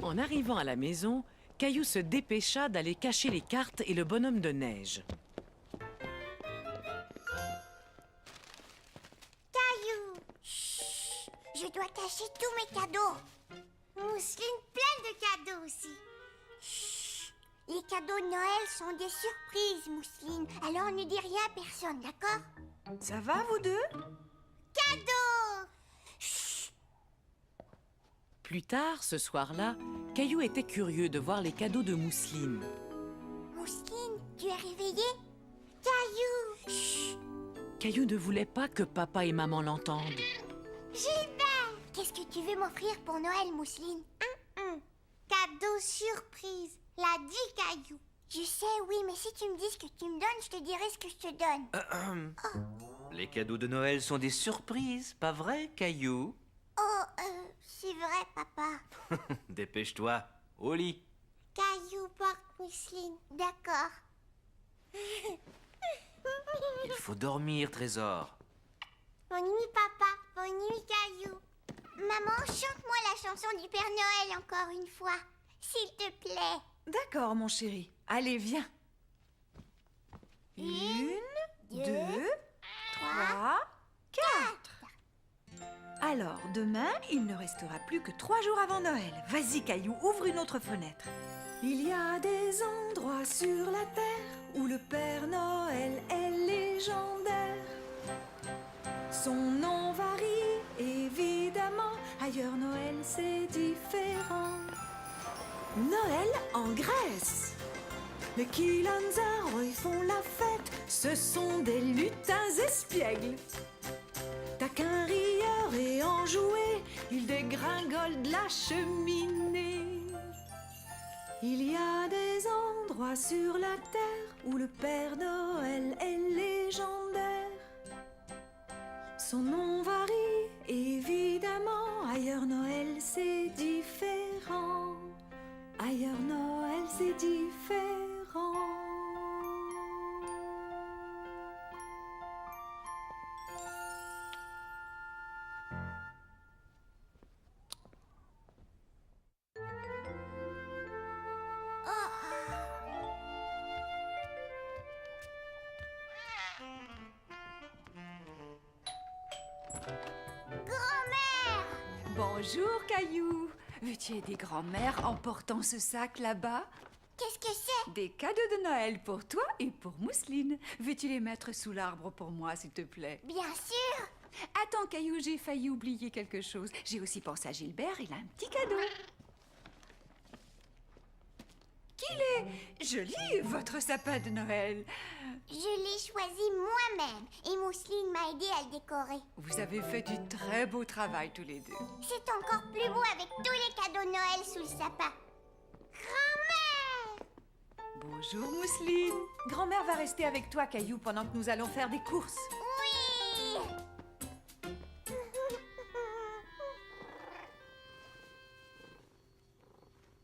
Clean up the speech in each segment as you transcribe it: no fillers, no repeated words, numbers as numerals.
En arrivant à la maison, Caillou se dépêcha d'aller cacher les cartes et le bonhomme de neige. Caillou! Chut! Je dois cacher tous mes cadeaux. Mousseline, plein de cadeaux aussi. Chut! Les cadeaux de Noël sont des surprises, Mousseline. Alors ne dis rien à personne, d'accord? Ça va, vous deux? Cadeaux! Chut! Plus tard, ce soir-là, Caillou était curieux de voir les cadeaux de Mousseline. Mousseline, tu es réveillée? Caillou! Chut! Caillou ne voulait pas que papa et maman l'entendent. Gilbert! Qu'est-ce que tu veux m'offrir pour Noël, Mousseline? Cadeau surprise, l'a dit Caillou. Je sais, oui, mais si tu me dis ce que tu me donnes, je te dirai ce que je te donne. Les cadeaux de Noël sont des surprises, pas vrai, Caillou? C'est vrai, papa. Dépêche-toi, au lit. Caillou porte Mousseline, d'accord. Il faut dormir, Trésor. Bonne nuit, papa. Bonne nuit, Caillou. Maman, chante-moi la chanson du Père Noël encore une fois, s'il te plaît. D'accord, mon chéri. Allez, viens. Une, deux, trois, quatre. Alors, demain, il ne restera plus que 3 jours avant Noël. Vas-y, Caillou, ouvre une autre fenêtre. Il y a des endroits sur la terre où le Père Noël est légendaire. Son nom varie, évidemment. Ailleurs, Noël, c'est différent. Noël en Grèce. Les Kilanzaro, ils font la fête. Ce sont des lutins espiègles. Taquins, rieurs et enjoués, ils dégringolent de la cheminée. Il y a des endroits sur la terre où le Père Noël est légendaire. Son nom varie, évidemment. Ailleurs, Noël, c'est différent. Ailleurs, Noël, c'est différent. Grand-mère! Bonjour, Caillou. Veux-tu aider grand-mère en portant ce sac là-bas? Qu'est-ce que c'est? Des cadeaux de Noël pour toi et pour Mousseline. Veux-tu les mettre sous l'arbre pour moi, s'il te plaît? Bien sûr! Attends, Caillou, j'ai failli oublier quelque chose. J'ai aussi pensé à Gilbert, il a un petit cadeau. Qu'il est joli, votre sapin de Noël. Je l'ai choisi moi-même et Mousseline m'a aidé à le décorer. Vous avez fait du très beau travail tous les deux. C'est encore plus beau avec tous les cadeaux de Noël sous le sapin. Grand-mère! Bonjour, Mousseline. Grand-mère va rester avec toi, Caillou, pendant que nous allons faire des courses. Oui!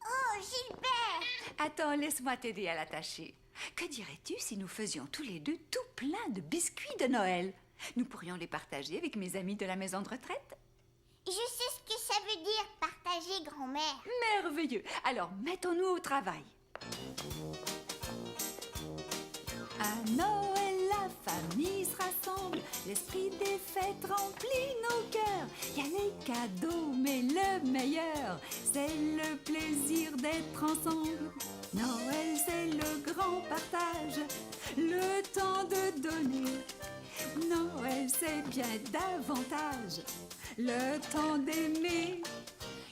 Oh, Gilbert! Attends, laisse-moi t'aider à l'attacher. Que dirais-tu si nous faisions tous les deux tout plein de biscuits de Noël? Nous pourrions les partager avec mes amis de la maison de retraite. Je sais ce que ça veut dire, partager, grand-mère. Merveilleux. Alors, mettons-nous au travail. À Noël, la famille se rassemble. L'esprit des fêtes remplit nos cœurs. Il y a les cadeaux, mais le meilleur, c'est le plaisir d'être ensemble. Noël, c'est le grand partage, le temps de donner. Noël, c'est bien davantage le temps d'aimer.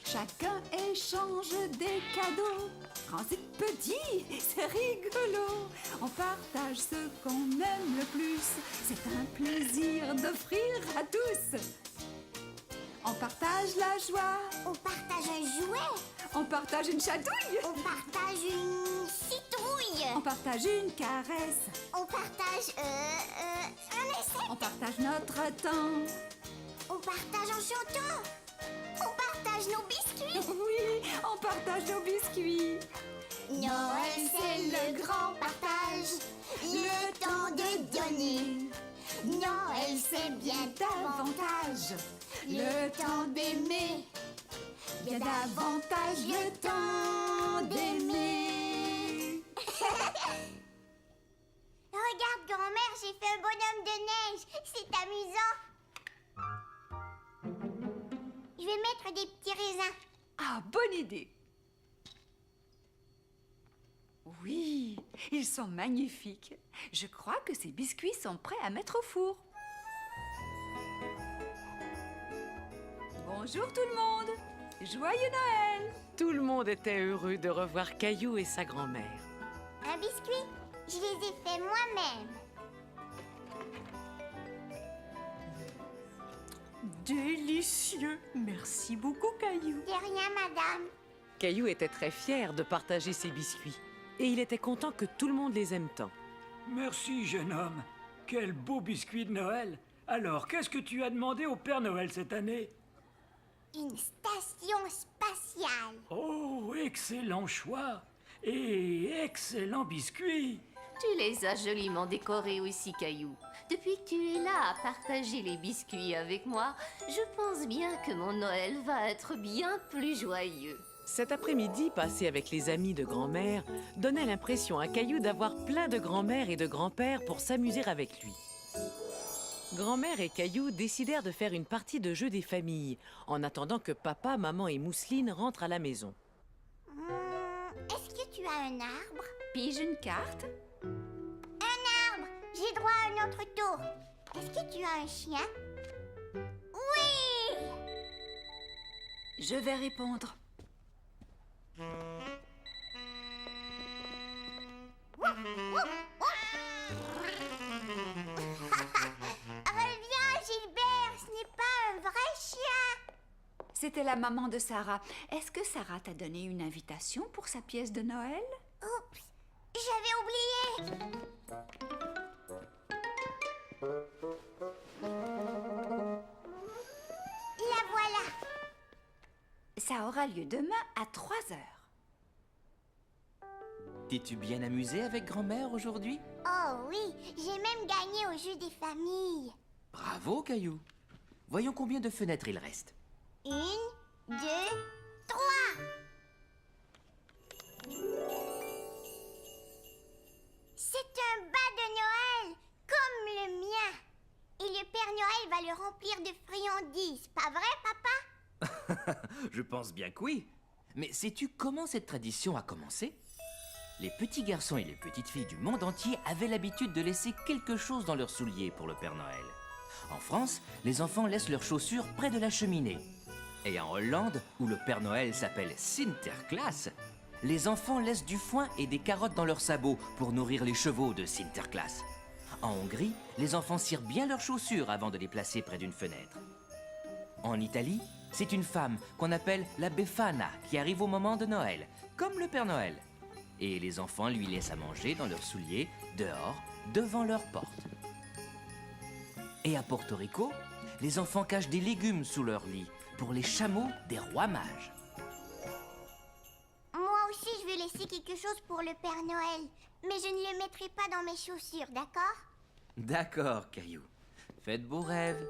Chacun échange des cadeaux, grands et petits, c'est rigolo. On partage ce qu'on aime le plus, c'est un plaisir d'offrir à tous. On partage la joie, On partage un jouet. on partage une chatouille, On partage une citrouille. on partage une caresse, On partage un essai. on partage notre temps. On partage en chantant. On partage nos biscuits. Oui, on partage nos biscuits. Noël, c'est le grand partage. Le temps de donner. Noël, c'est bien davantage. Le temps d'aimer. Il y a davantage le temps d'aimer. Regarde, grand-mère, j'ai fait un bonhomme de neige. C'est amusant. Je vais mettre des petits raisins. Ah, bonne idée. Oui, ils sont magnifiques. Je crois que ces biscuits sont prêts à mettre au four. Bonjour tout le monde. Joyeux Noël. Tout le monde était heureux de revoir Caillou et sa grand-mère. Un biscuit, je les ai faits moi-même. Délicieux. Merci beaucoup, Caillou. De rien, madame. Caillou était très fier de partager ses biscuits. Et il était content que tout le monde les aime tant. Merci, jeune homme. Quel beau biscuit de Noël. Alors, qu'est-ce que tu as demandé au Père Noël cette année? Une station spatiale. Oh, excellent choix. Et excellent biscuit. Tu les as joliment décorés aussi, Caillou. Depuis que tu es là à partager les biscuits avec moi, je pense bien que mon Noël va être bien plus joyeux. Cet après-midi passé avec les amis de grand-mère donnait l'impression à Caillou d'avoir plein de grand-mères et de grands-pères pour s'amuser avec lui. Grand-mère et Caillou décidèrent de faire une partie de jeu des familles en attendant que papa, maman et Mousseline rentrent à la maison. Est-ce que tu as un arbre? Pige une carte. Un arbre. J'ai droit à un autre tour. Est-ce que tu as un chien? Oui! Je vais répondre. Reviens, Gilbert, ce n'est pas un vrai chien. C'était la maman de Sarah. Est-ce que Sarah t'a donné une invitation pour sa pièce de Noël? Oups, j'avais oublié. La voilà. Ça aura lieu demain à 3 heures. T'es-tu bien amusé avec grand-mère aujourd'hui? Oh oui, j'ai même gagné au jeu des familles. Bravo, Caillou. Voyons combien de fenêtres il reste. 1, 2, 3. C'est un bas de Noël, comme le mien. Et le Père Noël va le remplir de friandises, pas vrai, papa? Je pense bien que oui. Mais sais-tu comment cette tradition a commencé? Les petits garçons et les petites filles du monde entier avaient l'habitude de laisser quelque chose dans leurs souliers pour le Père Noël. En France, les enfants laissent leurs chaussures près de la cheminée. Et en Hollande, où le Père Noël s'appelle Sinterklaas, les enfants laissent du foin et des carottes dans leurs sabots pour nourrir les chevaux de Sinterklaas. En Hongrie, les enfants cirent bien leurs chaussures avant de les placer près d'une fenêtre. En Italie, c'est une femme qu'on appelle la Befana qui arrive au moment de Noël, comme le Père Noël. Et les enfants lui laissent à manger dans leurs souliers, dehors, devant leur porte. Et à Porto Rico, les enfants cachent des légumes sous leur lit pour les chameaux des rois mages. Moi aussi, je vais laisser quelque chose pour le Père Noël. Mais je ne le mettrai pas dans mes chaussures, d'accord? D'accord, Caillou. Faites beaux rêves.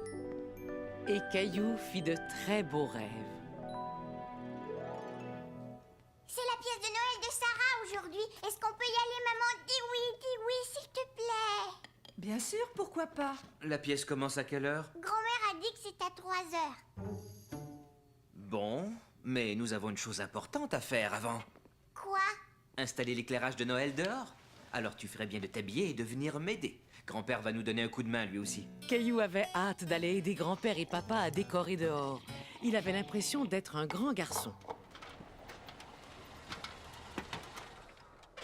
Et Caillou fit de très beaux rêves. C'est la pièce de Noël de Sarah aujourd'hui. Est-ce qu'on peut y aller, maman? Dis oui, s'il te plaît. Bien sûr, pourquoi pas? La pièce commence à quelle heure? Grand-mère a dit que c'est à 3 heures. Bon, mais nous avons une chose importante à faire avant. Quoi? Installer l'éclairage de Noël dehors. Alors tu ferais bien de t'habiller et de venir m'aider. Grand-père va nous donner un coup de main lui aussi. Caillou avait hâte d'aller aider grand-père et papa à décorer dehors. Il avait l'impression d'être un grand garçon.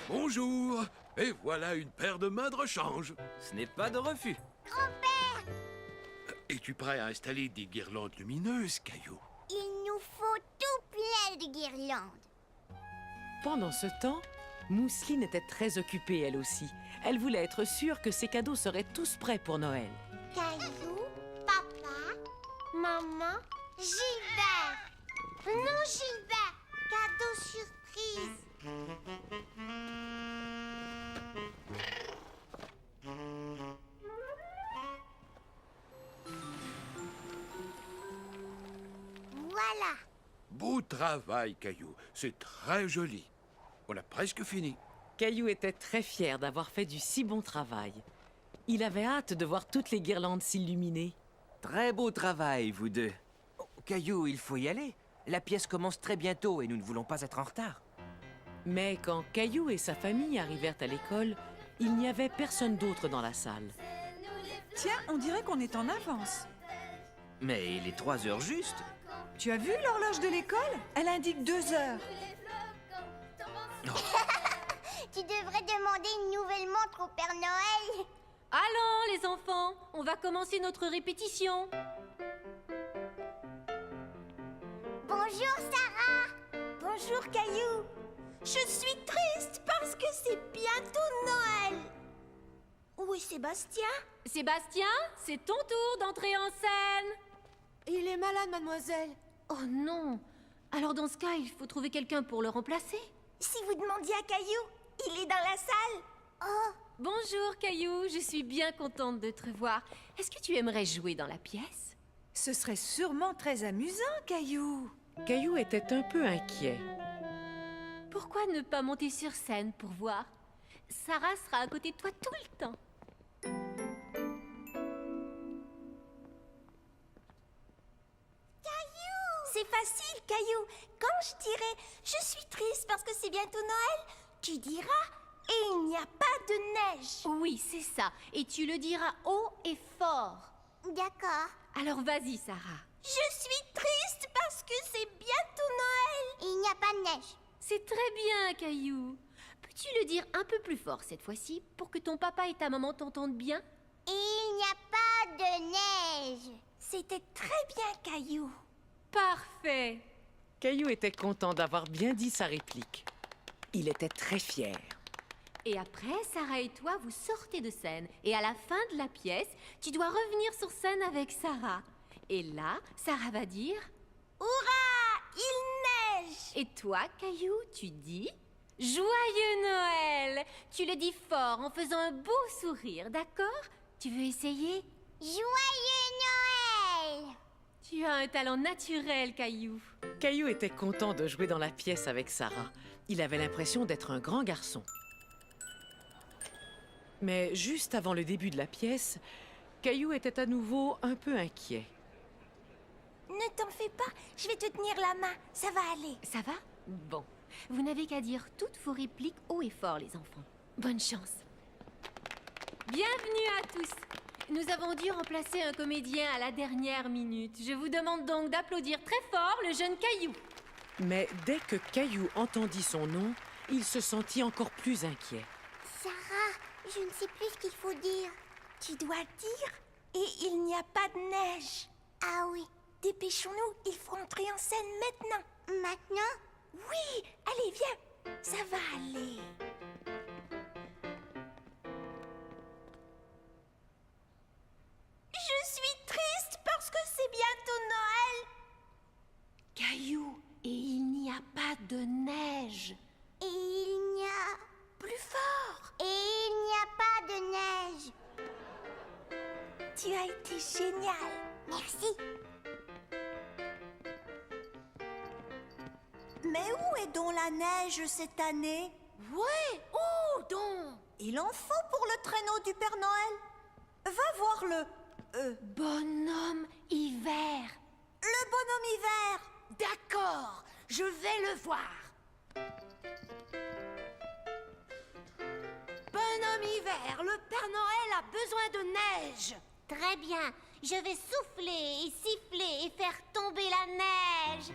Bonjour. Et voilà une paire de mains de rechange. Ce n'est pas de refus. Es-tu prêt à installer des guirlandes lumineuses, Caillou? Il nous faut tout plein de guirlandes. Pendant ce temps, Mousseline était très occupée elle aussi. Elle voulait être sûre que ses cadeaux seraient tous prêts pour Noël. Caillou, papa, maman, Gilbert. Non, Gilbert, cadeau surprise. Voilà. beau travail, Caillou. C'est très joli. On a presque fini. Caillou était très fier d'avoir fait du si bon travail. Il avait hâte de voir toutes les guirlandes s'illuminer. Très beau travail, vous deux. Oh, Caillou, il faut y aller. La pièce commence très bientôt et nous ne voulons pas être en retard. Mais quand Caillou et sa famille arrivèrent à l'école, il n'y avait personne d'autre dans la salle. Tiens, on dirait qu'on est en avance. Mais il est 3 heures juste. Tu as vu l'horloge de l'école? Elle indique 2 heures. Tu devrais demander une nouvelle montre au Père Noël. Allons, les enfants, on va commencer notre répétition. Bonjour, Sarah. Bonjour, Caillou. Je suis triste parce que c'est bientôt Noël. Où est Sébastien? Sébastien, c'est ton tour d'entrer en scène. Il est malade, mademoiselle. Oh non. Alors dans ce cas, il faut trouver quelqu'un pour le remplacer. Si vous demandiez à Caillou, il est dans la salle. Oh, Bonjour Caillou, je suis bien contente de te revoir. Est-ce que tu aimerais jouer dans la pièce? Ce serait sûrement très amusant, Caillou. Caillou était un peu inquiet. Pourquoi ne pas monter sur scène pour voir? Sarah sera à côté de toi tout le temps. C'est facile, Caillou. Quand je dirai « Je suis triste parce que c'est bientôt Noël », tu diras « Et il n'y a pas de neige ». Oui, c'est ça. Et tu le diras haut et fort. d'accord. Alors vas-y Sarah. Je suis triste parce que c'est bientôt Noël. Il n'y a pas de neige. C'est très bien Caillou. Peux-tu le dire un peu plus fort cette fois-ci pour que ton papa et ta maman t'entendent bien? Il n'y a pas de neige. C'était très bien, Caillou. Parfait. Caillou était content d'avoir bien dit sa réplique. Il était très fier. Et après, Sarah et toi, vous sortez de scène. Et à la fin de la pièce, tu dois revenir sur scène avec Sarah. Et là, Sarah va dire... Hurrah! Il neige! Et toi, Caillou, tu dis... Joyeux Noël! Tu le dis fort en faisant un beau sourire, d'accord? Tu veux essayer? Joyeux Noël! Tu as un talent naturel, Caillou. Caillou était content de jouer dans la pièce avec Sarah. Il avait l'impression d'être un grand garçon. Mais juste avant le début de la pièce, Caillou était à nouveau un peu inquiet. Ne t'en fais pas, je vais te tenir la main, ça va aller. Ça va? Bon. Vous n'avez qu'à dire toutes vos répliques haut et fort, les enfants. Bonne chance. Bienvenue à tous. Nous avons dû remplacer un comédien à la dernière minute. Je vous demande donc d'applaudir très fort le jeune Caillou. Mais dès que Caillou entendit son nom, il se sentit encore plus inquiet. Sarah, je ne sais plus ce qu'il faut dire. Tu dois dire « Et il n'y a pas de neige Ah oui, ». Dépêchons-nous, il faut entrer en scène maintenant. maintenant? Oui, allez, viens, ça va aller. Je suis triste parce que c'est bientôt Noël. Caillou, et il n'y a pas de neige. Et il n'y a... Plus fort. Et il n'y a pas de neige. Tu as été génial. Merci. Mais où est donc la neige cette année? Ouais, où donc? Il en faut pour le traîneau du Père Noël. Va voir le... Bonhomme hiver. Le bonhomme hiver. D'accord, je vais le voir. Bonhomme hiver, le Père Noël a besoin de neige. Très bien. Je vais souffler et siffler et faire tomber la neige.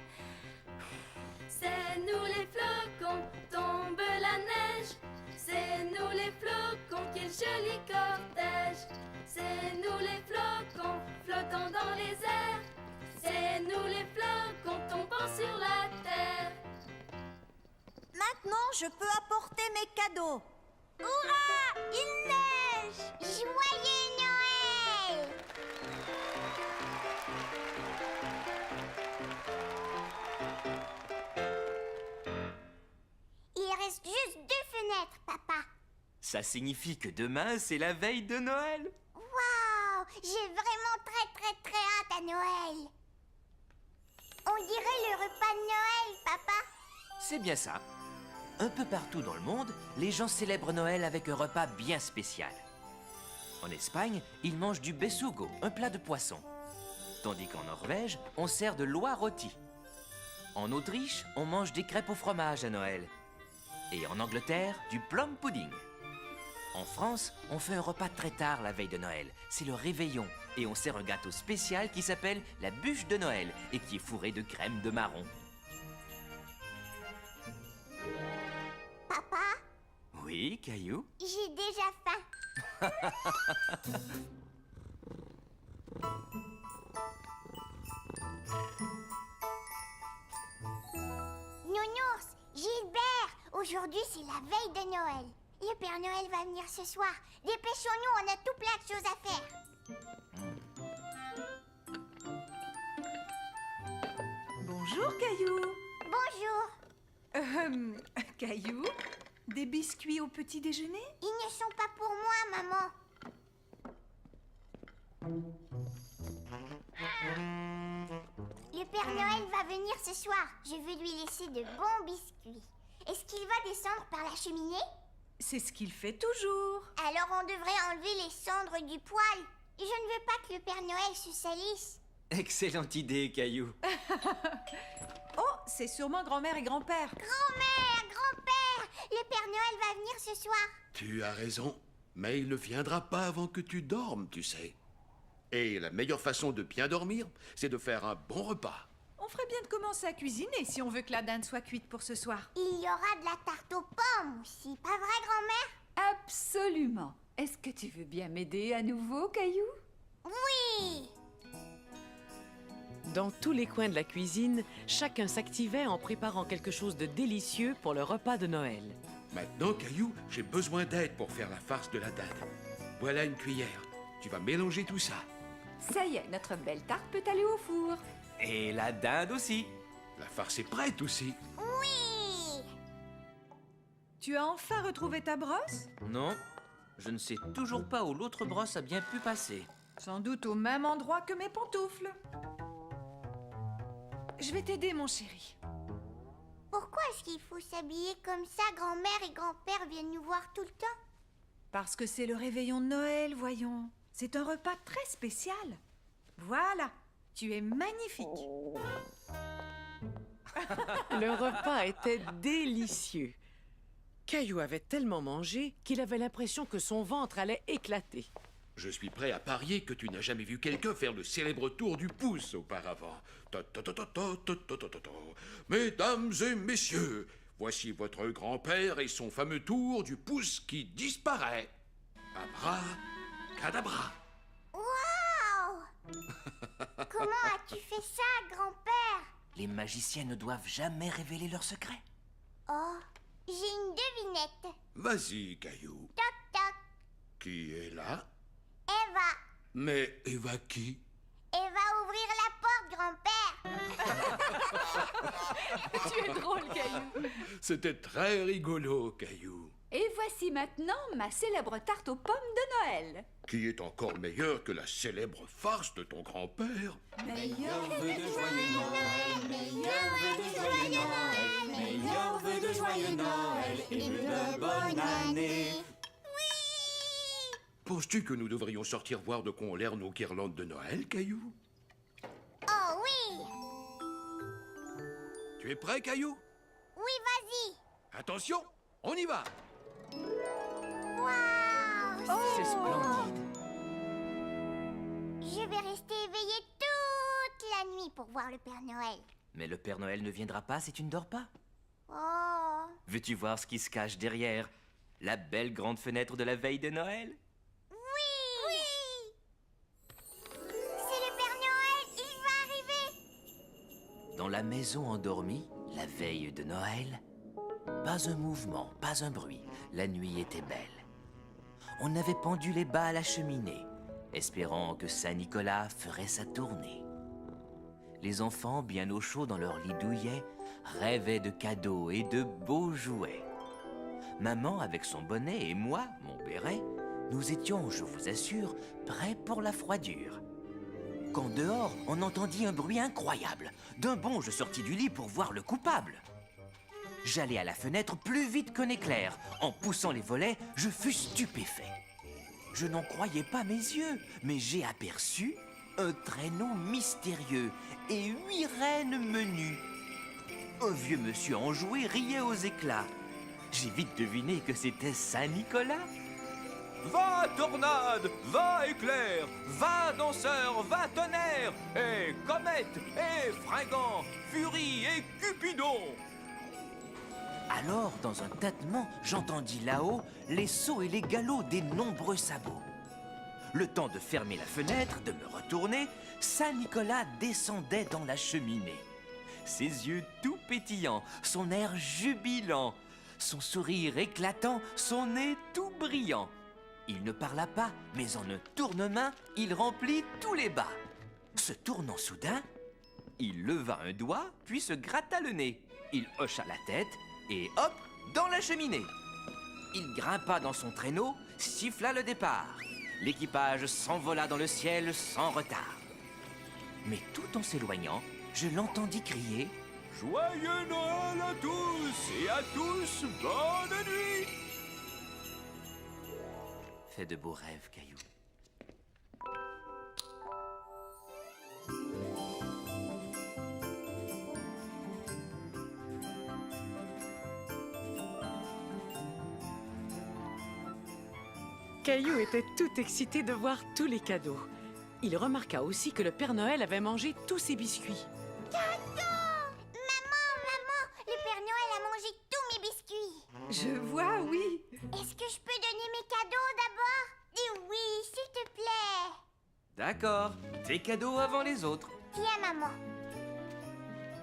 C'est nous les flocons, tombe la neige. C'est nous les flocons, quel joli cortège. C'est nous les flocons, flottant dans les airs. C'est nous les flocons, tombant sur la terre. Maintenant, je peux apporter mes cadeaux. Hurrah! Il neige! Joyeux Noël! Il reste juste 2 fenêtres, papa. Ça signifie que demain, c'est la veille de Noël. Waouh! J'ai vraiment très hâte à Noël. On dirait le repas de Noël, papa. C'est bien ça. Un peu partout dans le monde, les gens célèbrent Noël avec un repas bien spécial. En Espagne, ils mangent du besugo, un plat de poisson. Tandis qu'en Norvège, on sert de l'oie rôti. En Autriche, on mange des crêpes au fromage à Noël. Et en Angleterre, du plum pudding. En France, on fait un repas très tard la veille de Noël. C'est le réveillon. Et on sert un gâteau spécial qui s'appelle la bûche de Noël et qui est fourré de crème de marron. Papa, Oui, Caillou? j'ai déjà faim. Nounours, Gilbert, aujourd'hui c'est la veille de Noël. Le Père Noël va venir ce soir. Dépêchons-nous, on a tout plein de choses à faire. Bonjour, Caillou. Bonjour. Caillou, des biscuits au petit déjeuner? Ils ne sont pas pour moi, maman. Le Père Noël va venir ce soir. Je veux lui laisser de bons biscuits. Est-ce qu'il va descendre par la cheminée? C'est ce qu'il fait toujours. Alors on devrait enlever les cendres du poêle. Je ne veux pas que le Père Noël se salisse. Excellente idée, Caillou. Oh, c'est sûrement grand-mère et grand-père. Grand-mère, grand-père, le Père Noël va venir ce soir. Tu as raison, mais il ne viendra pas avant que tu dormes, tu sais. Et la meilleure façon de bien dormir, c'est de faire un bon repas. On ferait bien de commencer à cuisiner si on veut que la dinde soit cuite pour ce soir. Il y aura de la tarte aux pommes aussi, pas vrai, grand-mère? Absolument. Est-ce que tu veux bien m'aider à nouveau, Caillou? Oui. Dans tous les coins de la cuisine, chacun s'activait en préparant quelque chose de délicieux pour le repas de Noël. Maintenant, Caillou, j'ai besoin d'aide pour faire la farce de la dinde. Voilà une cuillère. Tu vas mélanger tout ça. Ça y est, notre belle tarte peut aller au four. Et la dinde aussi. La farce est prête aussi. Oui. Tu as enfin retrouvé ta brosse? Non, je ne sais toujours pas où l'autre brosse a bien pu passer. Sans doute au même endroit que mes pantoufles. Je vais t'aider, mon chéri. Pourquoi est-ce qu'il faut s'habiller comme ça? Grand-mère et grand-père viennent nous voir tout le temps. Parce que c'est le réveillon de Noël, voyons. C'est un repas très spécial. Voilà, tu es magnifique. Le repas était délicieux. Caillou avait tellement mangé qu'il avait l'impression que son ventre allait éclater. Je suis prêt à parier que tu n'as jamais vu quelqu'un faire le célèbre tour du pouce auparavant. Ta-ta-ta-ta-ta-ta-ta-ta-ta. Mesdames et messieurs, voici votre grand-père et son fameux tour du pouce qui disparaît. Abracadabra. Waouh! Comment as-tu fait ça, grand-père? Les magiciens ne doivent jamais révéler leurs secrets. Oh, j'ai une devinette. Vas-y, Caillou. Toc toc. Qui est là? Eva. Mais Eva qui? Eva, ouvrir la porte, grand-père. Tu es drôle, Caillou. C'était très rigolo, Caillou. Et voici maintenant ma célèbre tarte aux pommes de Noël. Qui est encore meilleur que la célèbre farce de ton grand-père? Meilleur vœu de joyeux Noël, meilleur vœu de joyeux Noël, meilleur vœu de joyeux Noël et de bonne année. Penses-tu que nous devrions sortir voir de quoi ont l'air nos guirlandes de Noël, Caillou? Oh oui. Tu es prêt, Caillou? Oui, vas-y. Attention, on y va! Waouh. C'est splendide. Je vais rester éveillée toute la nuit pour voir le Père Noël. Mais le Père Noël ne viendra pas si tu ne dors pas. Oh. Veux-tu voir ce qui se cache derrière la belle grande fenêtre de la veille de Noël? Oui. C'est le Père Noël, il va arriver. Dans la maison endormie, la veille de Noël, pas un mouvement, pas un bruit. La nuit était belle. On avait pendu les bas à la cheminée, espérant que Saint-Nicolas ferait sa tournée. Les enfants, bien au chaud dans leur lit douillet, rêvaient de cadeaux et de beaux jouets. Maman, avec son bonnet, et moi, mon béret, nous étions, je vous assure, prêts pour la froidure. quand dehors, on entendit un bruit incroyable. D'un bond, je sortis du lit pour voir le coupable. J'allai à la fenêtre plus vite qu'un éclair. En poussant les volets, je fus stupéfait. Je n'en croyais pas mes yeux, mais j'ai aperçu un traîneau mystérieux et 8 reines menues. Un vieux monsieur enjoué riait aux éclats. J'ai vite deviné que c'était Saint-Nicolas. Va tornade, va éclair, va danseur, va tonnerre, et comète, et fringant, furie et cupidon. Alors, dans un tâtement, j'entendis là-haut les sauts et les galops des nombreux sabots. Le temps de fermer la fenêtre, de me retourner, Saint-Nicolas descendait dans la cheminée. Ses yeux tout pétillants, son air jubilant, son sourire éclatant, son nez tout brillant. Il ne parla pas, mais en un tournement, il remplit tous les bas. Se tournant soudain, il leva un doigt, puis se gratta le nez. Il hocha la tête, et hop, dans la cheminée. Il grimpa dans son traîneau, siffla le départ. L'équipage s'envola dans le ciel sans retard. Mais tout en s'éloignant, je l'entendis crier « Joyeux Noël à tous, et à tous, bonne nuit !» Fais de beaux rêves, Caillou. Caillou était tout excité de voir tous les cadeaux. Il remarqua aussi que le Père Noël avait mangé tous ses biscuits. Maman, le Père Noël a mangé tous mes biscuits. Je vois, oui. Est-ce que je peux donner mes cadeaux d'abord? Dis oui, s'il te plaît. D'accord, tes cadeaux avant les autres. Tiens, maman.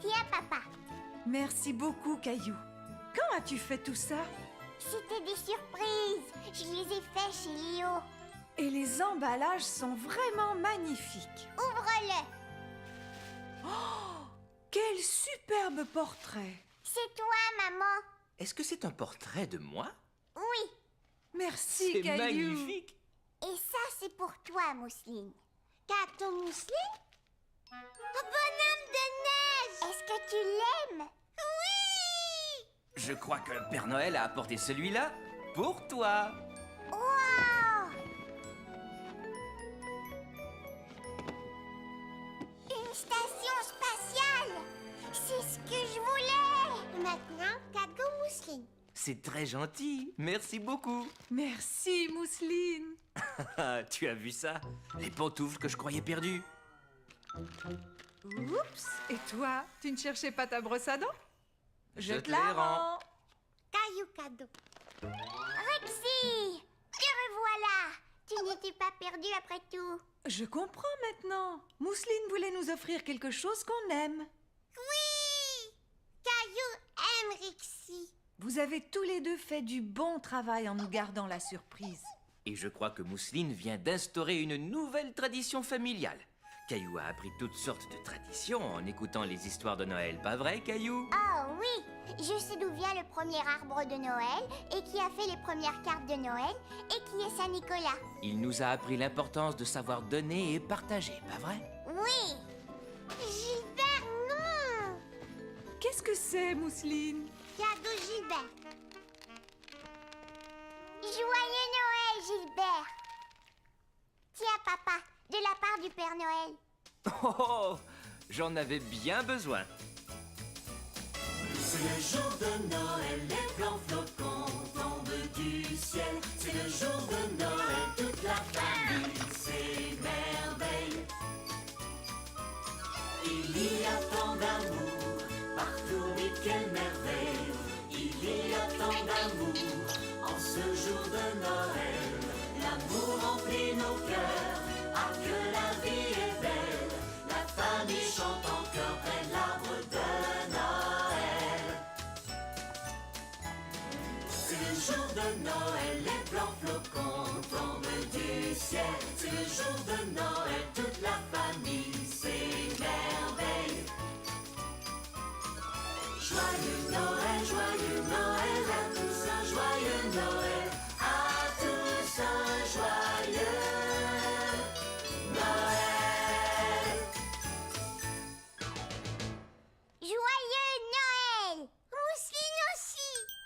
Tiens, papa. Merci beaucoup, Caillou. Quand as-tu fait tout ça? C'était des surprises. Je les ai faits chez Léo. Et les emballages sont vraiment magnifiques. Ouvre-le. Quel superbe portrait! C'est toi, maman. Est-ce que c'est un portrait de moi? Oui. Merci, C'est Caillou. magnifique. Et ça, c'est pour toi, Mousseline. Cadeau Mousseline? Un bonhomme de neige. Est-ce que tu l'aimes? Oui. Je crois que le Père Noël a apporté celui-là pour toi. Wow. Une station spatiale. C'est ce que je voulais. Maintenant, cadeau Mousseline. C'est très gentil, merci beaucoup. Merci, Mousseline. Tu as vu ça? Les pantoufles que je croyais perdues. Oups. Et toi, tu ne cherchais pas ta brosse à dents? Je te les rends. Caillou cadeau. Rexy, te revoilà. Tu n'étais pas perdu après tout. Je comprends maintenant. Mousseline voulait nous offrir quelque chose qu'on aime. Oui. Caillou aime Rexy. Vous avez tous les deux fait du bon travail en nous gardant la surprise. Et je crois que Mousseline vient d'instaurer une nouvelle tradition familiale. Caillou a appris toutes sortes de traditions en écoutant les histoires de Noël, pas vrai, Caillou? Oh oui, je sais d'où vient le premier arbre de Noël et qui a fait les premières cartes de Noël et qui est Saint-Nicolas. Il nous a appris l'importance de savoir donner et partager, pas vrai? Oui. Gilbert, non. Qu'est-ce que c'est, Mousseline? Cadeau Gilbert. Joyeux Noël, Gilbert. Tiens, papa, de la part du Père Noël. Oh, j'en avais bien besoin. C'est le jour de Noël, les plans flocons tombent du ciel. C'est le jour de Noël, toute la famille s'émerveille. Il y a tant d'amour, partout, oui, quelle merveille. Il y a tant d'amour, en ce jour de Noël. L'amour remplit nos cœurs, ah que la vie est belle. La famille chante en chœur près de l'arbre de Noël. C'est le jour de Noël, les blancs flocons tombent du ciel. C'est le jour de Noël, toute la famille s'émerveille. Joyeux Noël, joyeux